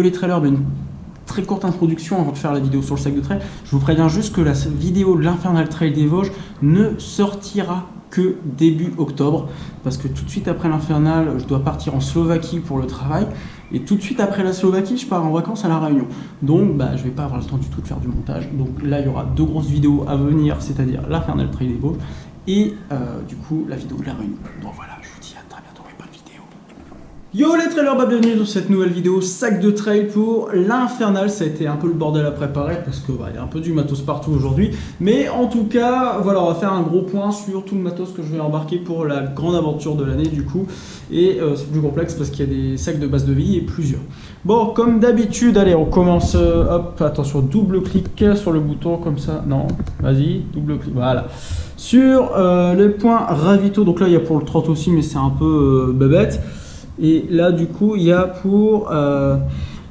les trailers, une très courte introduction avant de faire la vidéo sur le sac de trail. Je vous préviens juste que la vidéo de l'Infernal Trail des Vosges ne sortira que début octobre, parce que tout de suite après l'Infernal, je dois partir en Slovaquie pour le travail, et tout de suite après la Slovaquie, je pars en vacances à La Réunion. Donc je vais pas avoir le temps du tout de faire du montage. Donc là, il y aura 2 grosses vidéos à venir, c'est-à-dire l'Infernal Trail des Vosges et du coup la vidéo de La Réunion. Donc voilà, je vous dis à très bientôt et bonne vidéo. Yo les trailers, bienvenue dans cette nouvelle vidéo sac de trail pour l'Infernal. Ça a été un peu le bordel à préparer parce que il y a un peu du matos partout aujourd'hui. Mais en tout cas, voilà, on va faire un gros point sur tout le matos que je vais embarquer pour la grande aventure de l'année du coup. Et c'est plus complexe parce qu'il y a des sacs de base de vie et plusieurs. Bon, comme d'habitude, allez, on commence. Hop, attention, double clic sur le bouton comme ça. Non, vas-y, double clic, voilà. Sur les points ravito, donc là il y a pour le 30 aussi, mais c'est un peu bébête. Et là du coup il y a pour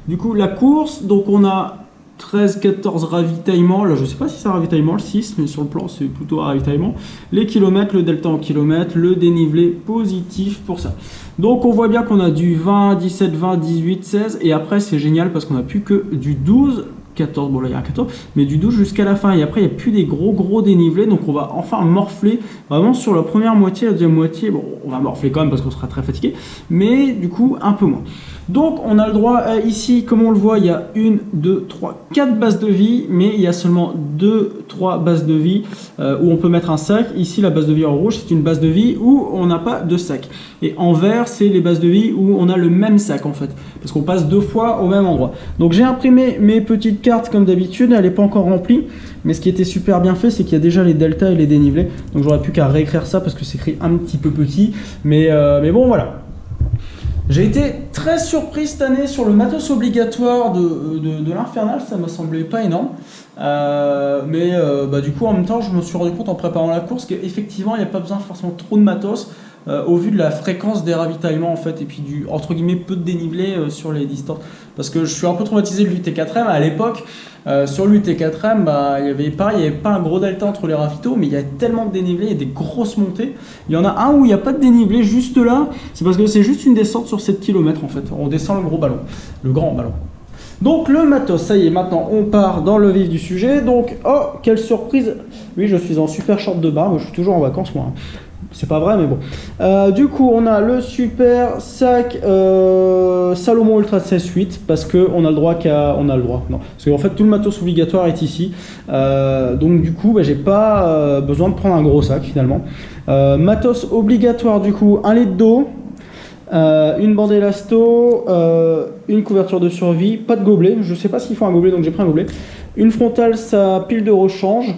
du coup la course, donc on a 13-14 ravitaillements, là je sais pas si c'est un ravitaillement le 6, mais sur le plan c'est plutôt un ravitaillement. Les kilomètres, le delta en kilomètres, le dénivelé positif pour ça. Donc on voit bien qu'on a du 20, 17, 20, 18, 16 et après c'est génial parce qu'on a plus que du 12, 14, bon là il y a un 14, mais du 12 jusqu'à la fin et après il n'y a plus des gros dénivelés, donc on va enfin morfler vraiment sur la première moitié, la deuxième moitié, bon on va morfler quand même parce qu'on sera très fatigué, mais du coup un peu moins. Donc on a le droit à, ici comme on le voit il y a 1, 2, 3, 4 bases de vie, mais il y a seulement 2, 3 bases de vie où on peut mettre un sac. Ici la base de vie en rouge c'est une base de vie où on n'a pas de sac, et en vert c'est les bases de vie où on a le même sac en fait, parce qu'on passe 2 fois au même endroit. Donc j'ai imprimé mes petites cartes comme d'habitude, elle n'est pas encore remplie, mais ce qui était super bien fait c'est qu'il y a déjà les deltas et les dénivelés, donc j'aurais plus qu'à réécrire ça parce que c'est écrit un petit peu petit, mais bon voilà. J'ai été très surpris cette année sur le matos obligatoire de l'Infernal, ça m'a semblé pas énorme. Du coup en même temps je me suis rendu compte en préparant la course qu'effectivement il n'y a pas besoin forcément trop de matos au vu de la fréquence des ravitaillements en fait, et puis du entre guillemets peu de dénivelé sur les distances, parce que je suis un peu traumatisé de l'UT4M à l'époque. Sur l'UT4M il y avait pas un gros delta entre les ravitaux, mais il y a tellement de dénivelé, il y a des grosses montées. Il y en a un où il n'y a pas de dénivelé juste là, c'est parce que c'est juste une descente sur 7 km en fait, on descend le gros ballon, le grand ballon. Donc le matos, ça y est, maintenant on part dans le vif du sujet. Donc, oh, quelle surprise! Oui, je suis en super short de bar, je suis toujours en vacances moi. C'est pas vrai, mais bon. Du coup, on a le super sac Salomon Ultra 16-8 parce qu'on a le droit on a le droit. Non, parce qu'en fait, tout le matos obligatoire est ici. Donc, du coup, j'ai pas besoin de prendre un gros sac finalement. Matos obligatoire, du coup, 1 litre d'eau. Une bande élasto, une couverture de survie, pas de gobelet, je sais pas s'il faut un gobelet donc j'ai pris un gobelet, une frontale, sa pile de rechange,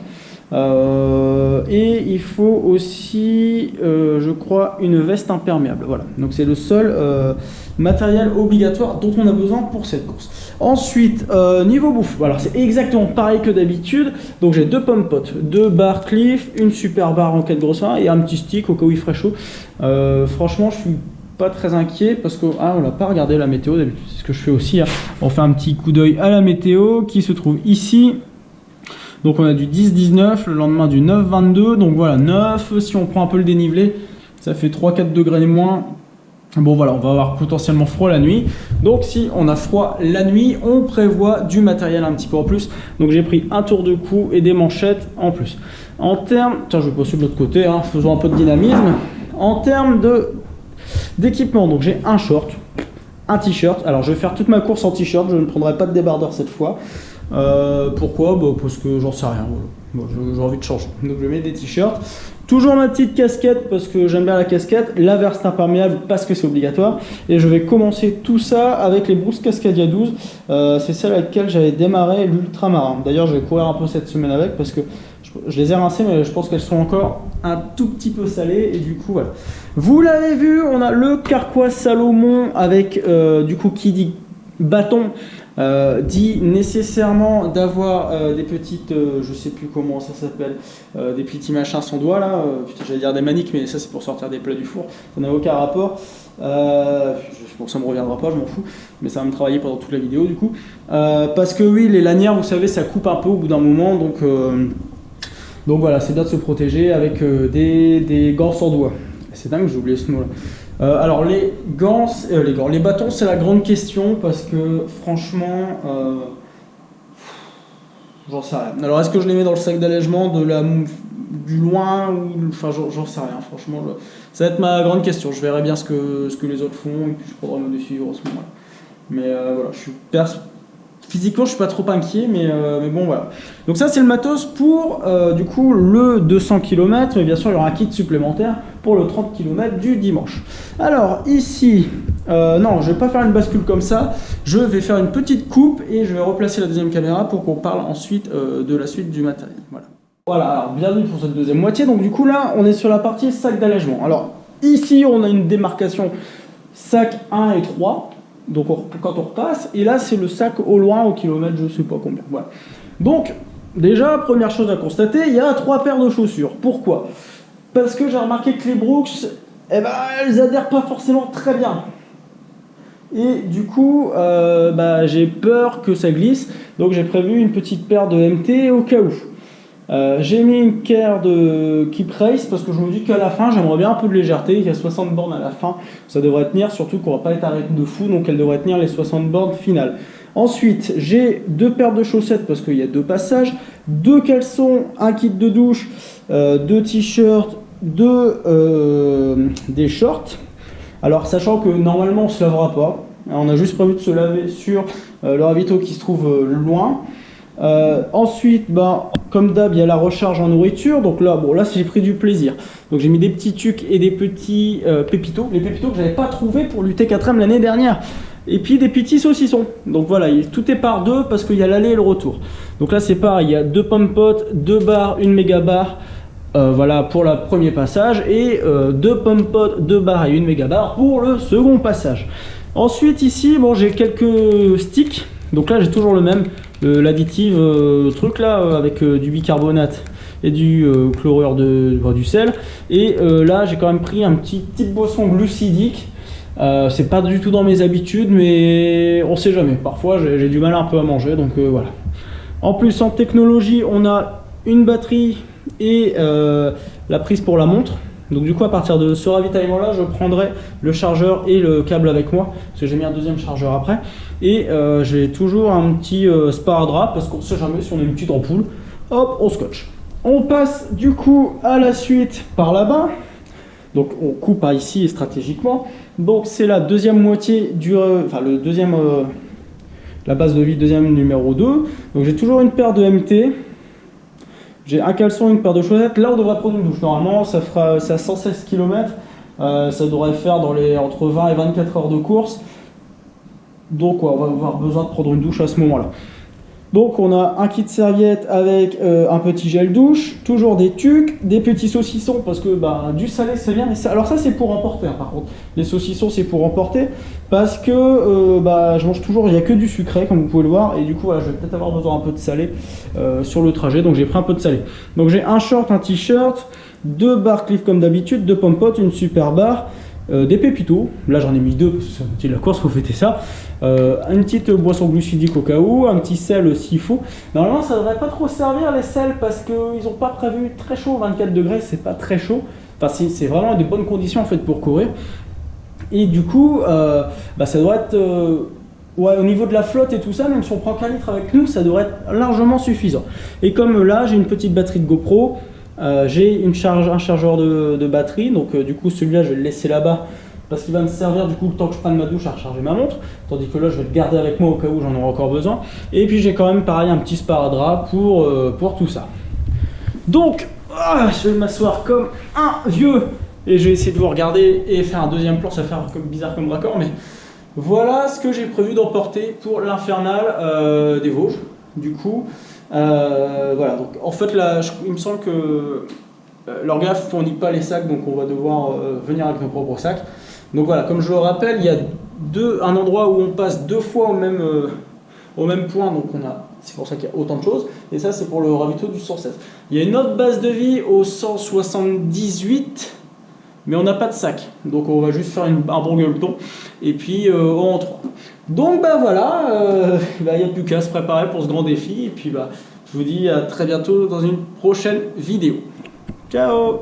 et il faut aussi je crois une veste imperméable. Voilà, donc c'est le seul matériel obligatoire dont on a besoin pour cette course. Ensuite niveau bouffe, voilà, c'est exactement pareil que d'habitude. Donc j'ai 2 pommes potes, 2 barres Cliff, une super barre en cas de gros et un petit stick au cas où il ferait chaud. Franchement je suis pas très inquiet parce que on n'a pas regardé la météo d'habitude, c'est ce que je fais aussi. On fait un petit coup d'œil à la météo qui se trouve ici. Donc on a du 10-19, le lendemain du 9-22, donc voilà 9, si on prend un peu le dénivelé, ça fait 3-4 degrés de moins. Bon voilà, on va avoir potentiellement froid la nuit. Donc si on a froid la nuit, on prévoit du matériel un petit peu en plus. Donc j'ai pris un tour de cou et des manchettes en plus. En termes, tiens je vais passer de l'autre côté, faisons un peu de dynamisme. En termes d'équipement, donc j'ai un short, un t-shirt. Alors je vais faire toute ma course en t-shirt, je ne prendrai pas de débardeur cette fois. Pourquoi? Parce que j'en sais rien, voilà. J'ai envie de changer, donc je mets des t-shirts. Toujours ma petite casquette parce que j'aime bien la casquette, la veste imperméable parce que c'est obligatoire, et je vais commencer tout ça avec les Brooks Cascadia 12. C'est celle avec laquelle j'avais démarré l'ultramarin. D'ailleurs je vais courir un peu cette semaine avec parce que je les ai rincées, mais je pense qu'elles sont encore un tout petit peu salées, et du coup voilà. Vous l'avez vu, on a le Carquois Salomon avec du coup qui dit bâton, dit nécessairement d'avoir des petites, je sais plus comment ça s'appelle, des petits machins sans doigts là, putain j'allais dire des maniques, mais ça c'est pour sortir des plats du four, ça n'a aucun rapport. Bon, ça me reviendra pas, je m'en fous, mais ça va me travailler pendant toute la vidéo du coup, parce que oui, les lanières vous savez ça coupe un peu au bout d'un moment, donc voilà, c'est bien de se protéger avec des gants sans doigts. C'est dingue, j'ai oublié ce mot là. Alors les bâtons c'est la grande question parce que franchement, j'en sais rien. Alors est-ce que je les mets dans le sac d'allègement du loin ou enfin j'en sais rien. Franchement, ça va être ma grande question. Je verrai bien ce que les autres font et puis je prendrai mon décision à ce moment-là. Mais voilà, physiquement, je suis pas trop inquiet, mais bon, voilà. Donc ça, c'est le matos pour, du coup, le 200 km, mais bien sûr, il y aura un kit supplémentaire pour le 30 km du dimanche. Alors, ici, non, je vais pas faire une bascule comme ça, je vais faire une petite coupe et je vais replacer la deuxième caméra pour qu'on parle ensuite de la suite du matériel. Voilà. Voilà, alors bienvenue pour cette deuxième moitié. Donc du coup, là, on est sur la partie sac d'allègement. Alors, ici, on a une démarcation sac 1 et 3. Donc quand on repasse, et là c'est le sac au loin, au kilomètre, je sais pas combien. Voilà. Donc déjà, première chose à constater, il y a 3 paires de chaussures. Pourquoi? Parce que j'ai remarqué que les Brooks, eh ben, elles adhèrent pas forcément très bien. Et du coup, j'ai peur que ça glisse, donc j'ai prévu une petite paire de MT au cas où. J'ai mis une paire de Keep Race parce que je me dis qu'à la fin j'aimerais bien un peu de légèreté. Il y a 60 bornes à la fin, ça devrait tenir, surtout qu'on va pas être à rythme de fou, donc elle devrait tenir les 60 bornes finales. Ensuite j'ai 2 paires de chaussettes parce qu'il y a 2 passages, 2 caleçons, un kit de douche, 2 t-shirts, des shorts. Alors sachant que normalement on se lavera pas, on a juste prévu de se laver sur le ravito qui se trouve loin. Ensuite, comme d'hab, il y a la recharge en nourriture. Donc là, bon, là j'ai pris du plaisir. Donc j'ai mis des petits tucs et des petits pépitos. Les pépitos que j'avais pas trouvé pour l'UT4M l'année dernière. Et puis des petits saucissons. Donc voilà, tout est par 2 parce qu'il y a l'aller et le retour. Donc là c'est pareil, il y a 2 pommes potes, 2 barres, 1 méga barre. Voilà pour le premier passage. Et 2 pommes potes, 2 barres et 1 méga barre pour le second passage. Ensuite ici, bon, j'ai quelques sticks. Donc là j'ai toujours le même. L'additif truc là avec du bicarbonate et du chlorure du sel, et là j'ai quand même pris un petit type boisson glucidique. C'est pas du tout dans mes habitudes, mais on sait jamais, parfois j'ai du mal un peu à manger, donc voilà. En plus en technologie on a une batterie et la prise pour la montre. Donc du coup à partir de ce ravitaillement là je prendrai le chargeur et le câble avec moi parce que j'ai mis un deuxième chargeur après, et j'ai toujours un petit sparadrap parce qu'on ne sait jamais si on a une petite ampoule, hop on scotche. On passe du coup à la suite par là-bas, donc on coupe par ici stratégiquement. Donc c'est la deuxième moitié le deuxième la base de vie, deuxième numéro 2. Donc j'ai toujours une paire de MT. J'ai un caleçon, une paire de chaussettes. Là, on devrait prendre une douche. Normalement, c'est à 116 km. Ça devrait faire entre 20 et 24 heures de course. Donc, on va avoir besoin de prendre une douche à ce moment-là. Donc, on a un kit serviette avec un petit gel douche, toujours des tucs, des petits saucissons parce que du salé, c'est bien. Mais alors, ça, c'est pour emporter. Hein, par contre, les saucissons, c'est pour emporter parce que je mange toujours, il n'y a que du sucré, comme vous pouvez le voir. Et du coup, voilà, je vais peut-être avoir besoin un peu de salé sur le trajet. Donc, j'ai pris un peu de salé. Donc, j'ai un short, un t-shirt, 2 barres Cliff comme d'habitude, 2 pommes potes, une super barre. Des pépitos, là j'en ai mis 2 parce que c'est un petit de la course, faut fêter ça. Une petite boisson glucidique au cas où, un petit sel s'il faut. Normalement ça devrait pas trop servir les sels parce qu'ils n'ont pas prévu très chaud, 24 degrés c'est pas très chaud. Enfin c'est vraiment des bonnes conditions en fait pour courir. Et du coup ça doit être au niveau de la flotte et tout ça, même si on prend qu'un litre avec nous, ça devrait être largement suffisant. Et comme là j'ai une petite batterie de GoPro, j'ai un chargeur de batterie, donc du coup celui-là je vais le laisser là-bas parce qu'il va me servir du coup le temps que je prenne ma douche à recharger ma montre, tandis que là je vais le garder avec moi au cas où j'en aurai encore besoin. Et puis j'ai quand même pareil un petit sparadrap pour tout ça. Donc je vais m'asseoir comme un vieux et je vais essayer de vous regarder et faire un deuxième plan, ça va faire bizarre comme raccord, mais voilà ce que j'ai prévu d'emporter pour l'infernal des Vosges. Du coup voilà, donc en fait là il me semble que l'orgaf ne fournit pas les sacs, donc on va devoir venir avec nos propres sacs. Donc voilà, comme je le rappelle, il y a un endroit où on passe 2 fois au même point, donc c'est pour ça qu'il y a autant de choses, et ça c'est pour le ravito du 116. Il y a une autre base de vie au 178, mais on n'a pas de sac, donc on va juste faire un bon gueuleton, et puis on rentre. Donc voilà, il n'y a plus qu'à se préparer pour ce grand défi, et puis je vous dis à très bientôt dans une prochaine vidéo. Ciao!